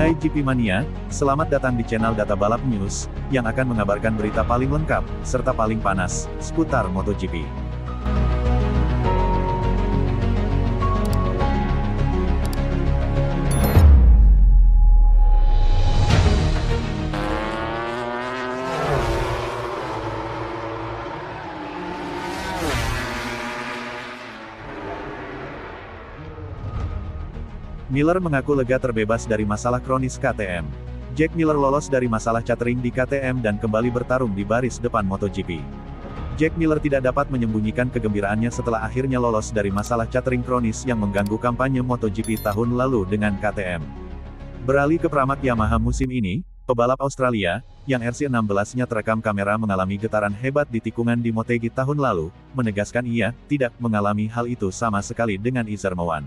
Hai GP Mania, selamat datang di channel Data Balap News, yang akan mengabarkan berita paling lengkap, serta paling panas, seputar MotoGP. Miller mengaku lega terbebas dari masalah kronis KTM. Jack Miller lolos dari masalah catering di KTM dan kembali bertarung di baris depan MotoGP. Jack Miller tidak dapat menyembunyikan kegembiraannya setelah akhirnya lolos dari masalah catering kronis yang mengganggu kampanye MotoGP tahun lalu dengan KTM. Beralih ke pramak Yamaha musim ini, pebalap Australia, yang RC16-nya terekam kamera mengalami getaran hebat di tikungan di Motegi tahun lalu, menegaskan ia tidak mengalami hal itu sama sekali dengan Izermowan.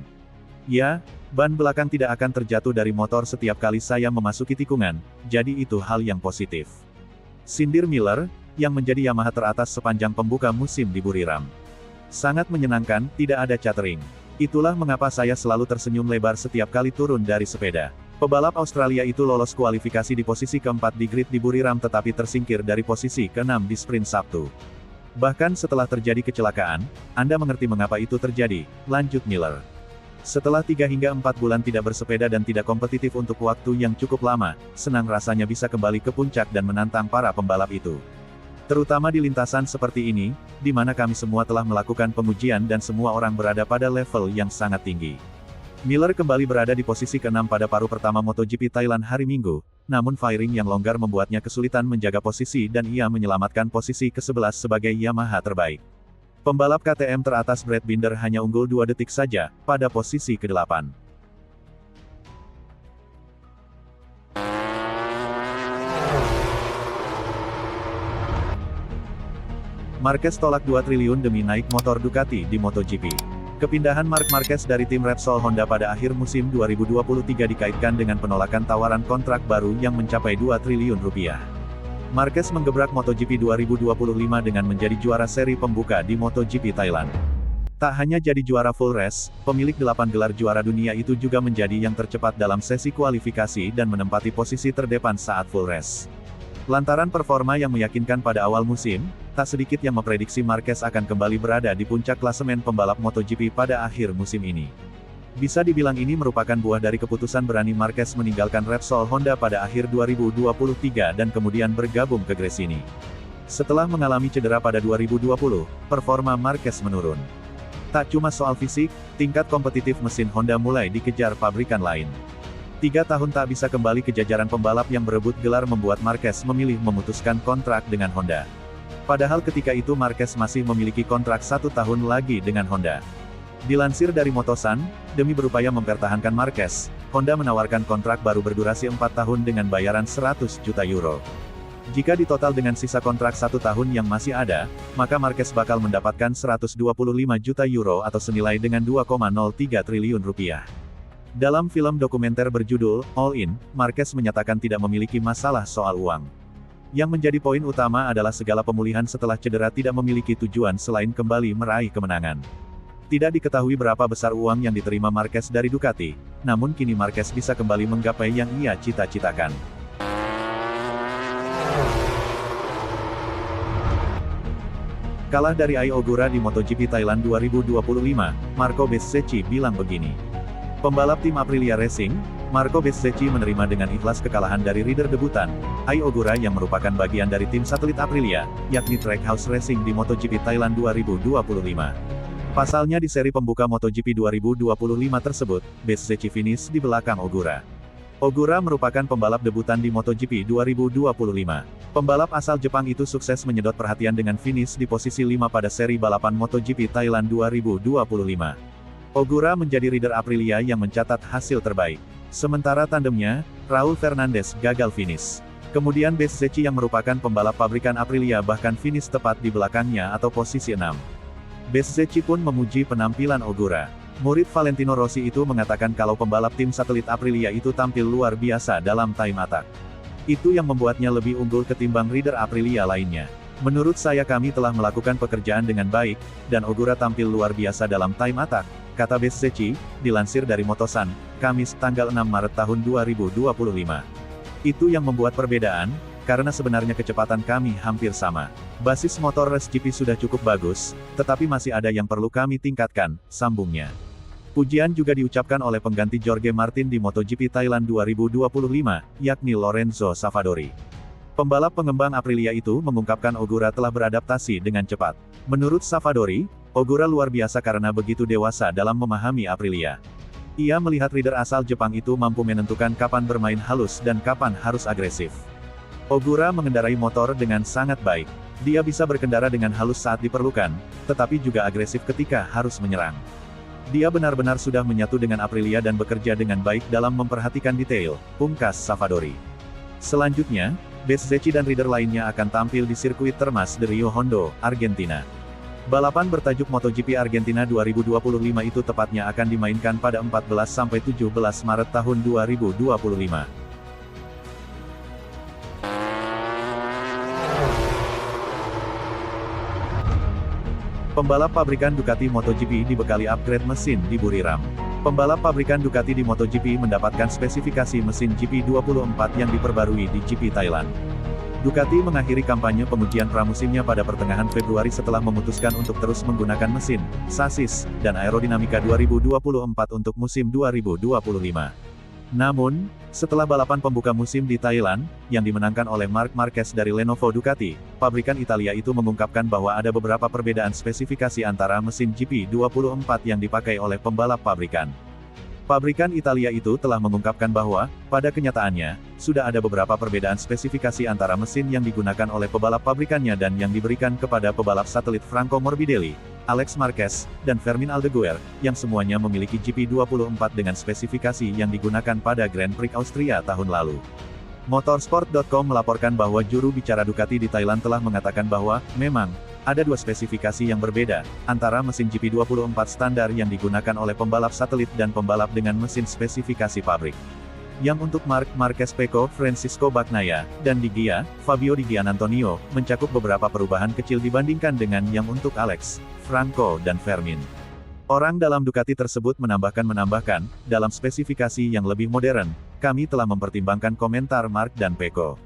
Ya, ban belakang tidak akan terjatuh dari motor setiap kali saya memasuki tikungan, jadi itu hal yang positif. Sindir Miller, yang menjadi Yamaha teratas sepanjang pembuka musim di Buriram. Sangat menyenangkan, tidak ada catering. Itulah mengapa saya selalu tersenyum lebar setiap kali turun dari sepeda. Pebalap Australia itu lolos kualifikasi di posisi keempat di grid di Buriram tetapi tersingkir dari posisi keenam di sprint Sabtu. Bahkan setelah terjadi kecelakaan, Anda mengerti mengapa itu terjadi, lanjut Miller. Setelah 3 hingga 4 bulan tidak bersepeda dan tidak kompetitif untuk waktu yang cukup lama, senang rasanya bisa kembali ke puncak dan menantang para pembalap itu. Terutama di lintasan seperti ini, di mana kami semua telah melakukan pengujian dan semua orang berada pada level yang sangat tinggi. Miller kembali berada di posisi ke-6 pada paruh pertama MotoGP Thailand hari Minggu, namun fairing yang longgar membuatnya kesulitan menjaga posisi dan ia menyelamatkan posisi ke-11 sebagai Yamaha terbaik. Pembalap KTM teratas Brad Binder hanya unggul 2 detik saja, pada posisi ke-8. Marquez tolak 2 triliun demi naik motor Ducati di MotoGP. Kepindahan Marc Marquez dari tim Repsol Honda pada akhir musim 2023 dikaitkan dengan penolakan tawaran kontrak baru yang mencapai 2 triliun rupiah. Marquez menggebrak MotoGP 2025 dengan menjadi juara seri pembuka di MotoGP Thailand. Tak hanya jadi juara full race, pemilik 8 gelar juara dunia itu juga menjadi yang tercepat dalam sesi kualifikasi dan menempati posisi terdepan saat full race. Lantaran performa yang meyakinkan pada awal musim, tak sedikit yang memprediksi Marquez akan kembali berada di puncak klasemen pembalap MotoGP pada akhir musim ini. Bisa dibilang ini merupakan buah dari keputusan berani Marquez meninggalkan Repsol Honda pada akhir 2023 dan kemudian bergabung ke Gresini. Setelah mengalami cedera pada 2020, performa Marquez menurun. Tak cuma soal fisik, tingkat kompetitif mesin Honda mulai dikejar pabrikan lain. 3 tahun tak bisa kembali ke jajaran pembalap yang berebut gelar membuat Marquez memilih memutuskan kontrak dengan Honda. Padahal ketika itu Marquez masih memiliki kontrak 1 tahun lagi dengan Honda. Dilansir dari Motosan, demi berupaya mempertahankan Marquez, Honda menawarkan kontrak baru berdurasi 4 tahun dengan bayaran 100 juta euro. Jika ditotal dengan sisa kontrak 1 tahun yang masih ada, maka Marquez bakal mendapatkan 125 juta euro atau senilai dengan 2,03 triliun rupiah. Dalam film dokumenter berjudul All In, Marquez menyatakan tidak memiliki masalah soal uang. Yang menjadi poin utama adalah segala pemulihan setelah cedera tidak memiliki tujuan selain kembali meraih kemenangan. Tidak diketahui berapa besar uang yang diterima Marquez dari Ducati, namun kini Marquez bisa kembali menggapai yang ia cita-citakan. Kalah dari Ai Ogura di MotoGP Thailand 2025, Marco Bezzecchi bilang begini. Pembalap tim Aprilia Racing, Marco Bezzecchi menerima dengan ikhlas kekalahan dari rider debutan, Ai Ogura yang merupakan bagian dari tim satelit Aprilia, yakni Trackhouse Racing di MotoGP Thailand 2025. Pasalnya di seri pembuka MotoGP 2025 tersebut, Bezzecchi finish di belakang Ogura. Ogura merupakan pembalap debutan di MotoGP 2025. Pembalap asal Jepang itu sukses menyedot perhatian dengan finish di posisi 5 pada seri balapan MotoGP Thailand 2025. Ogura menjadi rider Aprilia yang mencatat hasil terbaik. Sementara tandemnya, Raul Fernandez, gagal finish. Kemudian Bezzecchi yang merupakan pembalap pabrikan Aprilia bahkan finish tepat di belakangnya atau posisi 6. Bezzecchi pun memuji penampilan Ogura. Murid Valentino Rossi itu mengatakan kalau pembalap tim satelit Aprilia itu tampil luar biasa dalam time attack. Itu yang membuatnya lebih unggul ketimbang rider Aprilia lainnya. Menurut saya kami telah melakukan pekerjaan dengan baik, dan Ogura tampil luar biasa dalam time attack, kata Bezzecchi, dilansir dari Motosan, Kamis tanggal 6 Maret tahun 2025. Itu yang membuat perbedaan, karena sebenarnya kecepatan kami hampir sama. Basis motor Race GP sudah cukup bagus, tetapi masih ada yang perlu kami tingkatkan, sambungnya. Pujian juga diucapkan oleh pengganti Jorge Martin di MotoGP Thailand 2025, yakni Lorenzo Savadori. Pembalap pengembang Aprilia itu mengungkapkan Ogura telah beradaptasi dengan cepat. Menurut Savadori, Ogura luar biasa karena begitu dewasa dalam memahami Aprilia. Ia melihat rider asal Jepang itu mampu menentukan kapan bermain halus dan kapan harus agresif. Ogura mengendarai motor dengan sangat baik. Dia bisa berkendara dengan halus saat diperlukan, tetapi juga agresif ketika harus menyerang. Dia benar-benar sudah menyatu dengan Aprilia dan bekerja dengan baik dalam memperhatikan detail, pungkas Savadori. Selanjutnya, Bezzecchi dan rider lainnya akan tampil di sirkuit Termas de Rio Hondo, Argentina. Balapan bertajuk MotoGP Argentina 2025 itu tepatnya akan dimainkan pada 14–17 Maret tahun 2025. Pembalap pabrikan Ducati MotoGP dibekali upgrade mesin di Buriram. Pembalap pabrikan Ducati di MotoGP mendapatkan spesifikasi mesin GP24 yang diperbarui di GP Thailand. Ducati mengakhiri kampanye pengujian pramusimnya pada pertengahan Februari setelah memutuskan untuk terus menggunakan mesin, sasis, dan aerodinamika 2024 untuk musim 2025. Namun, setelah balapan pembuka musim di Thailand, yang dimenangkan oleh Marc Marquez dari Lenovo Ducati, pabrikan Italia itu mengungkapkan bahwa ada beberapa perbedaan spesifikasi antara mesin GP24 yang dipakai oleh pembalap pabrikan. Pabrikan Italia itu telah mengungkapkan bahwa, pada kenyataannya, sudah ada beberapa perbedaan spesifikasi antara mesin yang digunakan oleh pebalap pabrikannya dan yang diberikan kepada pebalap satelit Franco Morbidelli, Alex Marquez, dan Fermin Aldeguer, yang semuanya memiliki GP24 dengan spesifikasi yang digunakan pada Grand Prix Austria tahun lalu. Motorsport.com melaporkan bahwa juru bicara Ducati di Thailand telah mengatakan bahwa, memang, ada dua spesifikasi yang berbeda, antara mesin GP24 standar yang digunakan oleh pembalap satelit dan pembalap dengan mesin spesifikasi pabrik. Yang untuk Marc Marquez Pecco, Francisco Bagnaia, dan Di Gia, Fabio Di Gianantonio, mencakup beberapa perubahan kecil dibandingkan dengan yang untuk Alex, Franco dan Fermin. Orang dalam Ducati tersebut menambahkan, dalam spesifikasi yang lebih modern, kami telah mempertimbangkan komentar Marc dan Pecco.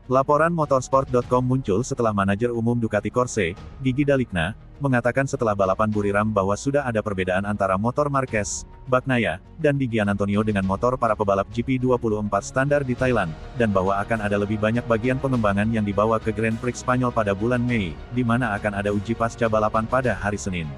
Laporan Motorsport.com muncul setelah manajer umum Ducati Corse, Gigi Dalikna, mengatakan setelah balapan Buriram bahwa sudah ada perbedaan antara motor Marquez, Bagnaia, dan Di Gianantonio dengan motor para pebalap GP24 standar di Thailand, dan bahwa akan ada lebih banyak bagian pengembangan yang dibawa ke Grand Prix Spanyol pada bulan Mei, di mana akan ada uji pasca balapan pada hari Senin.